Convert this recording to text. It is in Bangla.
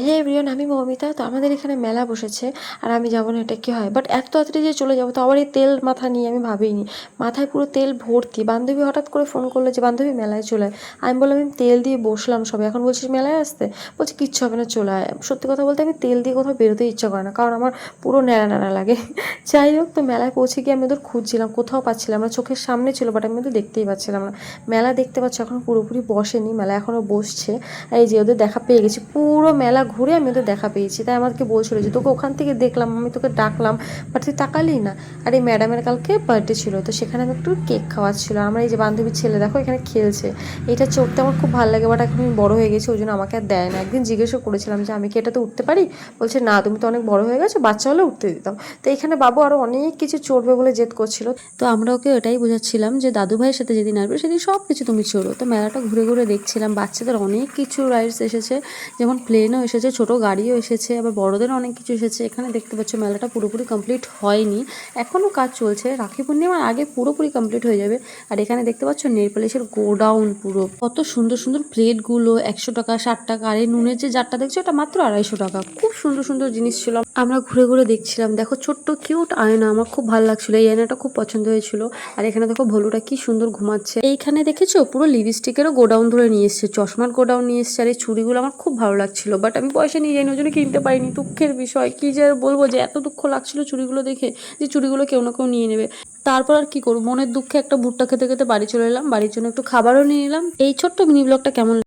হে এভরিওয়ান, আমি মৌমিতা। তো আমাদের এখানে মেলা বসেছে আর আমি যাবো না, এটা কি হয়? বাট এত তাড়াতাড়ি যে চলে যাবো, তো আবার এই তেল মাথা নিয়ে আমি ভাবিনি, মাথায় পুরো তেল ভর্তি। বান্ধবী হঠাৎ করে ফোন করলো যে বান্ধবী মেলায় চলে আয়। আমি বললাম আমি তেল দিয়ে বসলাম সবে, এখন বলছিস মেলায় আসতে? বলছে কিচ্ছু হবে না, চলে আয়। সত্যি কথা বলতে আমি তেল দিয়ে কোথাও বেরোতে ইচ্ছা করে না, কারণ আমার পুরো ন্যাড়া ন্যাড়া লাগে। যাই হোক, তো মেলায় পৌঁছে গিয়ে আমি ওদের খুঁজছিলাম, কোথাও পাচ্ছিলাম না। চোখের সামনে ছিল বাট আমি ওদের দেখতেই পাচ্ছিলাম না। মেলা দেখতে পাচ্ছি এখন পুরোপুরি বসেনি, মেলা এখনও বসছে। এই যে ওদের দেখা পেয়ে গেছি, পুরো মেলা ঘুরে আমি ওদের দেখা পেয়েছি। তাই আমাকে বলছিল যে তোকে ওখান থেকে দেখলাম, আমি তোকে ডাকলাম বাট তুই তাকালি না। আর এই ম্যাডামের কালকে বার্থডে ছিল, তো সেখানে আমি একটু কেক খাওয়াচ্ছিল। আমরা এই যে বান্ধবীর ছেলে দেখো এখানে খেলছে, এটা চড়তে আমার খুব ভালো লাগে, বাট এখন আমি বড়ো হয়ে গেছি, ওই জন্য আমাকে আর দেয় না। একদিন জিজ্ঞেসও করেছিলাম যে আমি কি এটাতে উঠতে পারি, বলছে না তুমি তো অনেক বড়ো হয়ে গেছো, বাচ্চা হলে উঠতে দিতাম। তো এখানে বাবু আরও অনেক কিছু চড়বে বলে জেদ করছিল। তো আমরা ওকে এটাই বোঝাচ্ছিলাম যে দাদু ভাইয়ের সাথে যেদিন আসবে সেদিন সব কিছু তুমি চড়ো। তো মেলাটা ঘুরে ঘুরে দেখছিলাম, বাচ্চাদের অনেক কিছু রাইডস এসেছে, যেমন প্লেনও এসেছে, ছোট গাড়িও এসেছে, আবার বড়দেরও অনেক কিছু এসেছে। এখানে দেখতে পাচ্ছ মেলাটা পুরোপুরি কমপ্লিট হয়নি, এখনও কাজ চলছে। রাখি পূর্ণিমার আগে পুরোপুরি কমপ্লিট হয়ে যাবে। আর এখানে দেখতে পাচ্ছ নেল পলিশের গোডাউন, পুরো কত সুন্দর সুন্দর প্লেটগুলো 100 টাকা, 60 টাকা। আর এই নুনের যে জারটা দেখছো এটা মাত্র 250 টাকা। খুব সুন্দর সুন্দর জিনিস ছিল, আমরা ঘুরে ঘুরে দেখছিলাম। দেখো ছোট্ট কিউট আয়না, আমার খুব ভালো লাগছিল, এই আয়নাটা খুব পছন্দ হয়েছিল। আর এখানে দেখো ভলুটা কি সুন্দর ঘুমাচ্ছে। এইখানে দেখেছো পুরো লিপস্টিকেরও গোডাউন ধরে নিয়ে এসছে, চশমার গোডাউন নিয়ে এসছে। আর এই চুড়িগুলো আমার খুব ভালো লাগছিল, বাট আমি পয়সা নিয়ে যাইনি, ওই জন্য কিনতে পারিনি। দুঃখের বিষয়, কি যে বলবো, যে এত দুঃখ লাগছিল চুড়িগুলো দেখে, যে চুড়িগুলো কেউ না কেউ নিয়ে নেবে। তারপর আর কি করবো, মনের দুঃখে একটা ভুট্টা খেতে খেতে বাড়ি চলে এলাম। বাড়ির জন্য একটু খাবারও নিয়ে নিলাম। এই ছোট্ট মিনি ব্লগটা কেমন